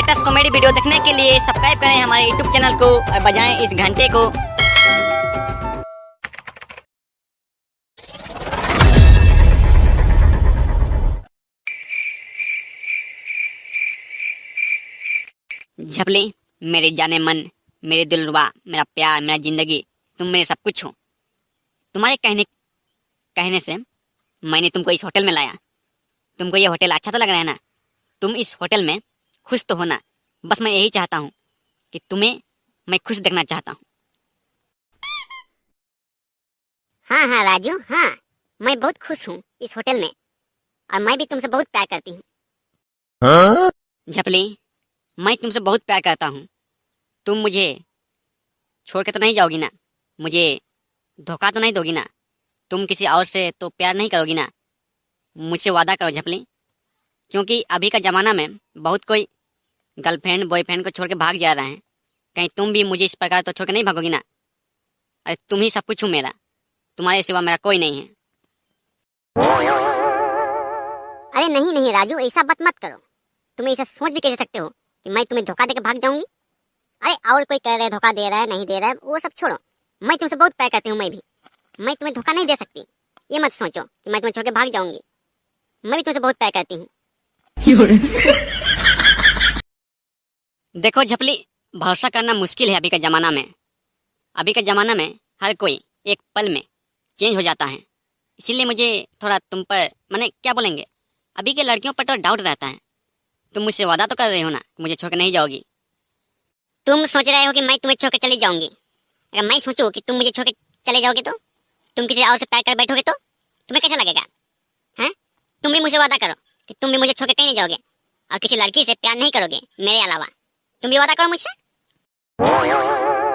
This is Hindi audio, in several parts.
लेटेस्ट कॉमेडी वीडियो देखने के लिए सब्सक्राइब करें हमारे यूट्यूब चैनल को और बजाएं इस घंटे को। झपली, मेरे जाने मन, मेरे दिलरुबा, मेरा प्यार, मेरा जिंदगी, तुम मेरे सब कुछ हो। तुम्हारे कहने से मैंने तुमको इस होटल में लाया। तुमको ये होटल अच्छा तो लग रहा है ना? तुम इस होटल में खुश तो हो ना? बस मैं यही चाहता हूँ कि तुम्हें मैं खुश देखना चाहता हूँ। हाँ हाँ राजू, हाँ मैं बहुत खुश हूँ इस होटल में, और मैं भी तुमसे बहुत प्यार करती हूँ। झपली, मैं तुमसे बहुत प्यार करता हूँ। तुम मुझे छोड़ के तो नहीं जाओगी ना? मुझे धोखा तो नहीं दोगी ना? तुम किसी और से तो प्यार नहीं करोगी ना? मुझसे वादा करो झपली, क्योंकि अभी का ज़माना में बहुत कोई गर्लफ्रेंड बॉयफ्रेंड को छोड़ के भाग जा रहा है। कहीं तुम भी मुझे इस प्रकार तो छोड़ के नहीं भागोगी ना? अरे तुम ही सब कुछ हो मेरा, तुम्हारे सिवा मेरा कोई नहीं है। अरे नहीं नहीं राजू, ऐसा बात मत करो। तुम ऐसा सोच भी कैसे सकते हो कि मैं तुम्हें धोखा देकर भाग जाऊंगी? अरे और कोई कह रहा है धोखा दे रहा है, नहीं दे रहा है, वो सब छोड़ो। मैं तुमसे बहुत प्यार करती हूँ। मैं तुम्हें धोखा नहीं दे सकती। ये मत सोचो कि मैं तुम्हें छोड़ के भाग जाऊंगी। मैं भी तुमसे बहुत प्यार करती हूँ। देखो झपली, भरोसा करना मुश्किल है अभी का ज़माना में। अभी का ज़माना में हर कोई एक पल में चेंज हो जाता है। इसीलिए मुझे थोड़ा तुम पर माने क्या बोलेंगे, अभी के लड़कियों पर तो डाउट रहता है। तुम मुझसे वादा तो कर रहे हो ना, मुझे छोड़ के नहीं जाओगी? तुम सोच रहे हो कि मैं तुम्हें छोड़ के चली जाऊंगी? अगर मैं सोचूं कि तुम मुझे छोड़ के चले जाओगे, तो तुम किसी और से प्यार कर बैठोगे, तो तुम्हें कैसा लगेगा? हैं? तुम भी मुझे वादा करो कि तुम भी मुझे छोड़ के कहीं नहीं जाओगे और किसी लड़की से प्यार नहीं करोगे मेरे अलावा। तुम भी वादा करो मुझसे।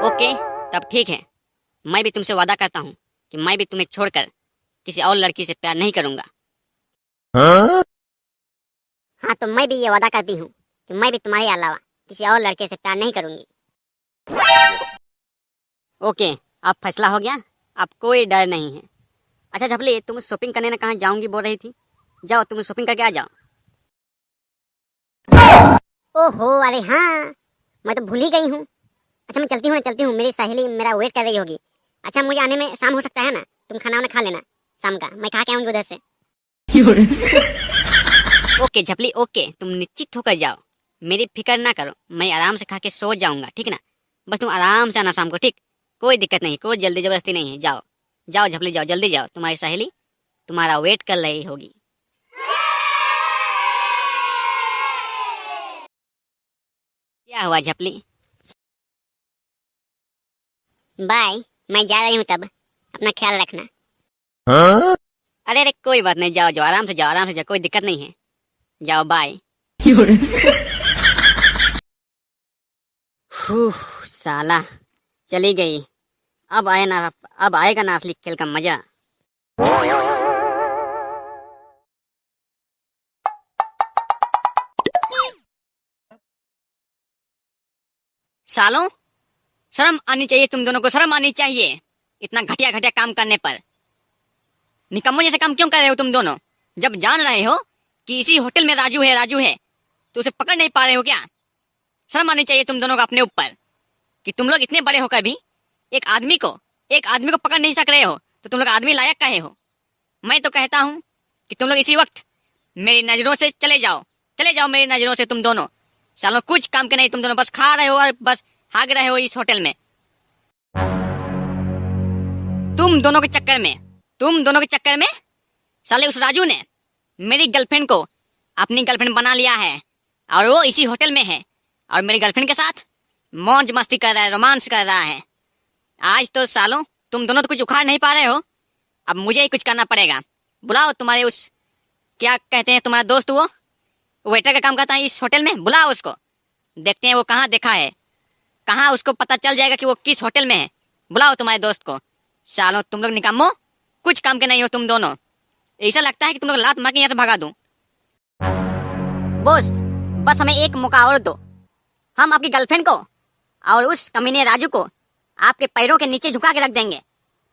ओके, तब ठीक है। मैं भी तुमसे वादा करता हूँ कि मैं भी तुम्हें छोड़कर किसी और लड़की से प्यार नहीं करूँगा। हाँ, तो मैं भी ये वादा करती हूँ कि मैं भी तुम्हारे अलावा किसी और लड़के से प्यार नहीं करूंगी। ओके, अब फैसला हो गया, अब कोई डर नहीं है। अच्छा झपली, तुम शॉपिंग करने ना कहाँ जाऊंगी बोल रही थी? जाओ, तुम शॉपिंग करके आ जाओ। ओहो, अरे हाँ, मैं तो भूल ही गई हूँ। अच्छा, मैं चलती हूँ, मेरी सहेली मेरा वेट कर रही होगी। अच्छा, मुझे आने में शाम हो सकता है ना? तुम खाना वाना खा लेना शाम का, मैं खा के आऊंगी उधर से। ओके झपली, ओके, तुम निश्चित होकर जाओ, मेरी फिक्र ना करो। मैं आराम से खा के सो जाऊंगा, ठीक ना? बस तुम आराम से आना शाम को, ठीक? कोई दिक्कत नहीं, कोई जल्दी जबरदस्ती नहीं है। जाओ जाओ झपली, जाओ, जल्दी जाओ, तुम्हारी सहेली तुम्हारा वेट कर रही होगी। क्या हुआ झपली? बाय, मैं जा रही हूँ तब, अपना ख्याल रखना। अरे अरे कोई बात नहीं, जाओ जाओ, आराम से जाओ, आराम से जाओ, कोई दिक्कत नहीं है। जाओ, बाय। साला चली गई। अब आएगा ना असली खेल का मजा। सालों, शर्म आनी चाहिए, तुम दोनों को शर्म आनी चाहिए। इतना घटिया घटिया काम करने पर निकम्मों जैसे काम क्यों कर रहे हो तुम दोनों? जब जान रहे हो कि इसी होटल में राजू है तो उसे पकड़ नहीं पा रहे हो क्या? शर्म आनी चाहिए तुम दोनों को अपने ऊपर कि तुम लोग इतने बड़े होकर भी एक आदमी को पकड़ नहीं सक रहे हो, तो तुम लोग आदमी लायक काहे हो? मैं तो कहता हूँ कि तुम लोग इसी वक्त मेरी नजरों से चले जाओ मेरी नजरों से तुम दोनों। सालों, कुछ काम के नहीं, तुम दोनों बस खा रहे हो और बस भाग रहे हो इस होटल में। तुम दोनों के चक्कर में साले उस राजू ने मेरी गर्लफ्रेंड को अपनी गर्लफ्रेंड बना लिया है, और वो इसी होटल में है और मेरी गर्लफ्रेंड के साथ मौज मस्ती कर रहा है, रोमांस कर रहा है। आज तो सालों तुम दोनों तो कुछ उखाड़ नहीं पा रहे हो, अब मुझे ही कुछ करना पड़ेगा। बुलाओ तुम्हारे उस, क्या कहते हैं तुम्हारा दोस्त, वो वेटर का काम करता है इस होटल में, बुलाओ उसको। देखते हैं वो कहाँ देखा है, कहाँ उसको पता चल जाएगा कि वो किस होटल में है। बुलाओ तुम्हारे दोस्त को। सालों, तुम लोग निकम्मो, कुछ काम के नहीं हो तुम दोनों। ऐसा लगता है कि तुम लोग लात मार के यहाँ से भगा दूं। बॉस, बस हमें एक मौका और दो। हम आपकी गर्लफ्रेंड को और उस कमीने राजू को आपके पैरों के नीचे झुका के रख देंगे।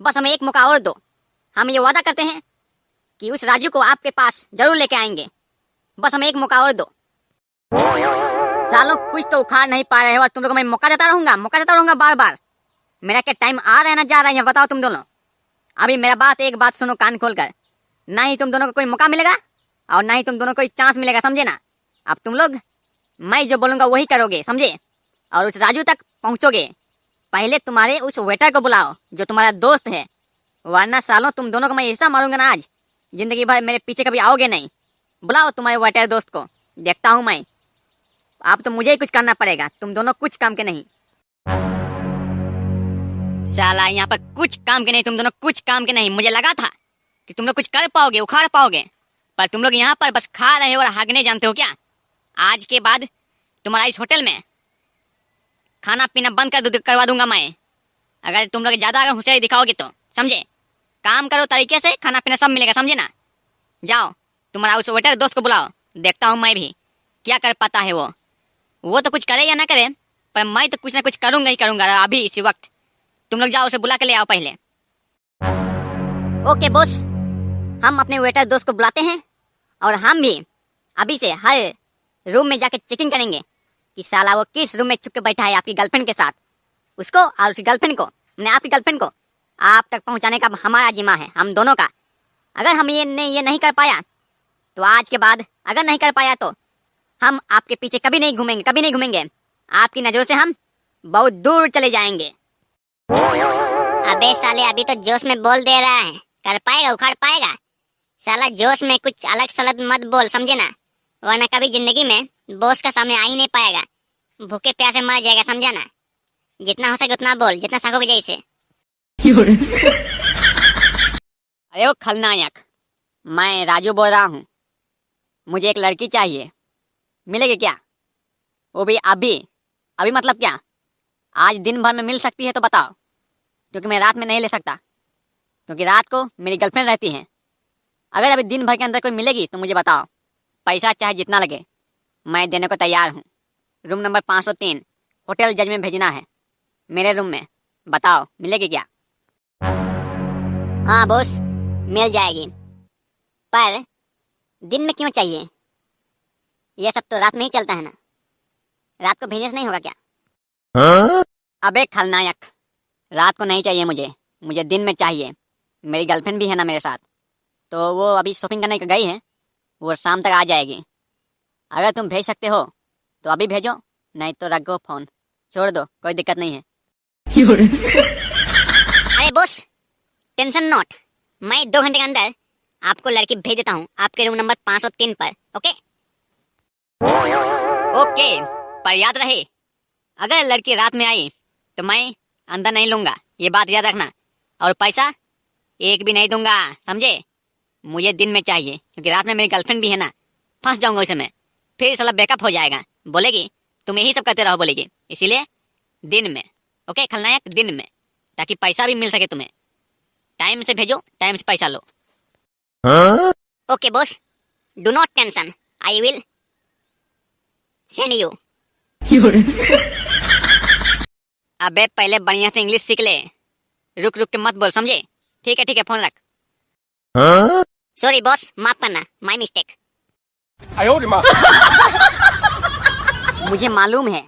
बस हमें एक मौका और दो। हम ये वादा करते हैं कि उस राजू को आपके पास जरूर लेके आएंगे। बस हमें एक मौका और दो। सालों कुछ तो उखाड़ नहीं पा रहे हो और तुम लोग को मैं मौका देता रहूंगा बार बार। मेरा क्या टाइम आ रहा है ना जा रहा है, बताओ तुम दोनों। अभी मेरा एक बात सुनो कान खोलकर, ना ही तुम दोनों को कोई मौका मिलेगा और ना ही तुम दोनों को कोई चांस मिलेगा, समझे ना। अब तुम लोग मैं जो बोलूंगा वही करोगे, समझे। और उस राजू तक पहुंचोगे, पहले तुम्हारे उस वेटर को बुलाओ जो तुम्हारा दोस्त है, वरना सालों तुम दोनों को मैं ऐसा मारूंगा ना आज, जिंदगी भर मेरे पीछे कभी आओगे नहीं। बुलाओ तुम्हारे वेटर दोस्त को, देखता हूं मैं। अब तो मुझे ही कुछ करना पड़ेगा, तुम दोनों कुछ काम के नहीं। साला यहाँ पर कुछ काम के नहीं, तुम दोनों कुछ काम के नहीं। मुझे लगा था कि तुम लोग कुछ कर पाओगे, उखाड़ पाओगे, पर तुम लोग यहाँ पर बस खा रहे हो और हागने जानते हो क्या। आज के बाद तुम्हारा इस होटल में खाना पीना बंद करवा दूंगा मैं, अगर तुम लोग ज्यादा होशियारी दिखाओगे तो, समझे। काम करो तरीके से, खाना पीना सब मिलेगा, समझे ना। जाओ तुम्हारा उस वेटर दोस्त को बुलाओ, देखता हूँ मैं भी क्या कर पाता है वो तो कुछ करे या ना करे, पर मैं तो कुछ ना कुछ करूंगा ही करूंगा अभी इसी वक्त। तुम लोग जाओ उसे बुला के ले आओ पहले। ओके बॉस, हम अपने वेटर दोस्त को बुलाते हैं और हम भी अभी से हर रूम में जाके चेकिंग करेंगे कि साला वो किस रूम में छुप के बैठा है आपकी गर्लफ्रेंड के साथ। उसको और उसकी गर्लफ्रेंड को, आपकी गर्लफ्रेंड को आप तक पहुंचाने का हमारा जिम्मा है, हम दोनों का। अगर हम ये नहीं कर पाया तो आज के बाद अगर नहीं कर पाया तो हम आपके पीछे कभी नहीं घूमेंगे। आपकी नजरों से हम बहुत दूर चले जाएंगे। अबे साले, अभी तो जोश में बोल दे रहा है, कर पाएगा, उखाड़ पाएगा। साला जोश में कुछ अलग सलग मत बोल, समझे ना, वरना कभी जिंदगी में बॉस का सामने आ ही नहीं पाएगा, भूखे प्यासे मर जाएगा, समझा ना। जितना हो सके उतना बोल, जितना सकोगे जैसे। अरे वो खलनायक, मैं राजू बोल रहा हूँ। मुझे एक लड़की चाहिए, मिलेगी क्या? वो भी अभी मतलब क्या, आज दिन भर में मिल सकती है तो बताओ, क्योंकि मैं रात में नहीं ले सकता, क्योंकि रात को मेरी गर्लफ्रेंड रहती है। अगर अभी दिन भर के अंदर कोई मिलेगी तो मुझे बताओ, पैसा चाहे जितना लगे मैं देने को तैयार हूँ। रूम नंबर 503 होटल जज में भेजना है, मेरे रूम में। बताओ मिलेगी क्या? हाँ बॉस, मिल जाएगी, पर दिन में क्यों चाहिए? ये सब तो रात में ही चलता है ना, रात को भेजने से नहीं होगा क्या? अबे खलनायक, रात को नहीं चाहिए मुझे दिन में चाहिए। मेरी गर्लफ्रेंड भी है ना मेरे साथ, तो वो अभी शॉपिंग करने गई है, वो शाम तक आ जाएगी। अगर तुम भेज सकते हो तो अभी भेजो, नहीं तो रख दो फोन, छोड़ दो, कोई दिक्कत नहीं है। अरे बॉस, टेंशन नॉट, मैं 2 घंटे के अंदर आपको लड़की भेज देता हूँ आपके रूम नंबर 503 पर। ओके ओके, पर याद रहे, अगर लड़की रात में आई तो मैं अंदर नहीं लूंगा, ये बात याद रखना। और पैसा एक भी नहीं दूंगा, समझे। मुझे दिन में चाहिए, क्योंकि रात में मेरी गर्लफ्रेंड भी है ना, फंस जाऊंगा उस समय, फिर साला बैकअप हो जाएगा, बोलेगी तुम यही सब करते रहो, बोलेगी। इसीलिए दिन में, ओके खलनायक, दिन में, ताकि पैसा भी मिल सके तुम्हें। टाइम से भेजो, टाइम से पैसा लो। Okay boss, do not tension, I will send you. अबे पहले बढ़िया से इंग्लिश सीख ले, रुक के मत बोल, समझे। ठीक है फोन रख। सॉरी बॉस, माफ करना, माय मिस्टेक। मुझे मालूम है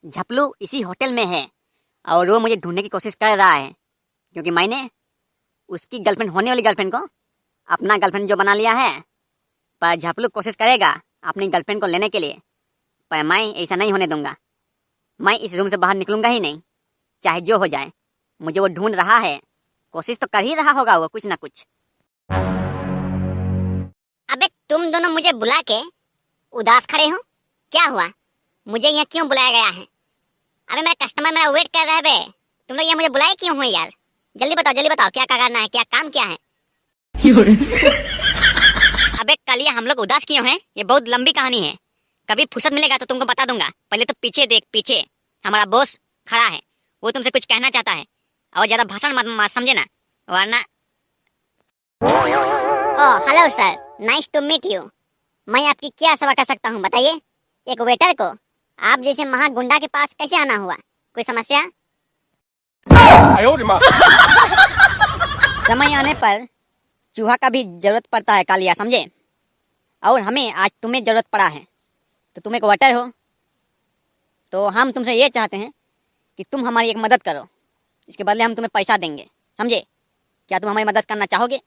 झपलू इसी होटल में है और वो मुझे ढूंढने की कोशिश कर रहा है, क्योंकि मैंने उसकी गर्लफ्रेंड, होने वाली गर्लफ्रेंड को अपना गर्लफ्रेंड जो बना लिया है। पर झपलू कोशिश करेगा अपनी गर्लफ्रेंड को लेने के लिए, पर मैं ऐसा नहीं होने दूंगा। मैं इस रूम से बाहर निकलूंगा ही नहीं, चाहे जो हो जाए। मुझे वो ढूंढ रहा है, कोशिश तो कर ही रहा होगा वो कुछ ना कुछ। अबे तुम दोनों मुझे बुला के उदास खड़े हो, क्या हुआ? मुझे यहाँ क्यों बुलाया गया है? अबे मेरा कस्टमर मेरा वेट कर रहा है बे, तुम लोग यहाँ मुझे बुलाए क्यों हो यार? जल्दी बताओ क्या करना है, क्या काम क्या है? अबे कल ये हम लोग उदास क्यों हैं, ये बहुत लंबी कहानी है, कभी फुर्सत मिलेगा तो तुमको बता दूंगा। पहले तो पीछे देख, पीछे हमारा बॉस खड़ा है, वो तुमसे कुछ कहना चाहता है, और ज्यादा भाषण मत समझे ना, वरना। Oh hello sir, nice to meet you. मैं आपकी क्या सेवा कर सकता हूँ बताइए? एक वेटर को आप जैसे महागुंडा के पास कैसे आना हुआ? कोई समस्या? समय आने पर चूहा का भी जरूरत पड़ता है कालिया, समझे। और हमें आज तुम्हें जरूरत पड़ा है, तो तुम एक वेटर हो, तो हम तुमसे ये चाहते हैं कि तुम हमारी एक मदद करो। इसके बदले हम तुम्हें पैसा देंगे, समझे? क्या तुम हमारी मदद करना चाहोगे?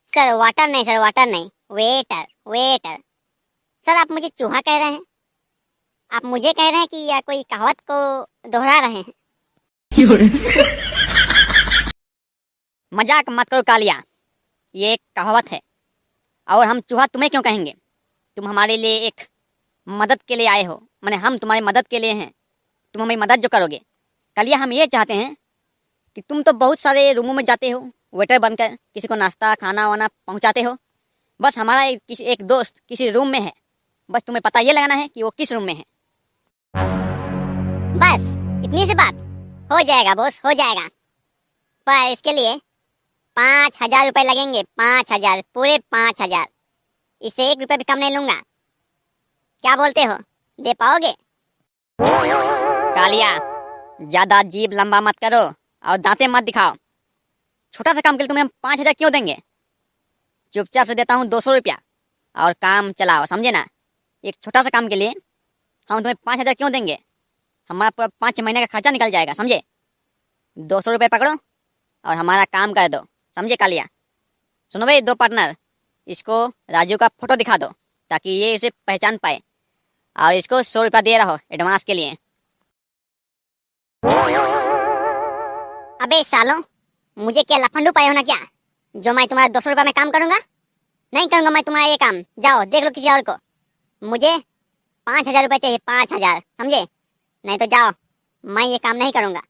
सर वाटर नहीं, सर वाटर नहीं, वेटर वेटर। सर आप मुझे चूहा कह रहे हैं? आप मुझे कह रहे हैं कि या कोई कहावत को दोहरा रहे हैं? मजाक मत करो कालिया, ये एक कहावत है। और हम चूहा तुम्हें क्यों कहेंगे? तुम हमारे लिए एक मदद के लिए आए हो, माने हम तुम्हारी मदद के लिए हैं। तुम हमारी मदद जो करोगे। कालिया हम ये चाहते हैं कि तुम तो बहुत सारे रूमों में जाते हो वेटर बनकर, किसी को नाश्ता खाना वाना पहुंचाते हो। बस हमारा एक दोस्त किसी रूम में है, बस तुम्हें पता ये लगाना है कि वो किस रूम में है। बस इतनी सी बात? हो जाएगा बॉस, हो जाएगा। पर इसके लिए 5,000 रुपए लगेंगे। 5,000, पूरे 5,000। इससे 1 रुपया भी कम नहीं लूंगा। क्या बोलते हो, दे पाओगे? कालिया ज्यादा जीभ लंबा मत करो और दांतें मत दिखाओ। छोटा सा काम के लिए तुम्हें हम 5,000 क्यों देंगे? चुपचाप से देता हूँ 200 रुपया और काम चलाओ, समझे ना? एक छोटा सा काम के लिए हम तुम्हें 5,000 क्यों देंगे? हमारा पूरा 5 महीने का खर्चा निकल जाएगा, समझे? 200 रुपये पकड़ो और हमारा काम कर दो, समझे कालिया? सुनो भाई दो पार्टनर, इसको राजू का फोटो दिखा दो ताकि ये उसे पहचान पाए, और इसको 100 रुपया दे रहो एडवांस के लिए। अबे सालों, मुझे क्या लफंडू पाए हो ना क्या, जो मैं तुम्हारा 200 रुपया में काम करूंगा? नहीं करूंगा मैं तुम्हारा ये काम। जाओ देख लो किसी और को। मुझे 5,000 रुपये चाहिए, 5,000, समझे? नहीं तो जाओ, मैं ये काम नहीं करूंगा।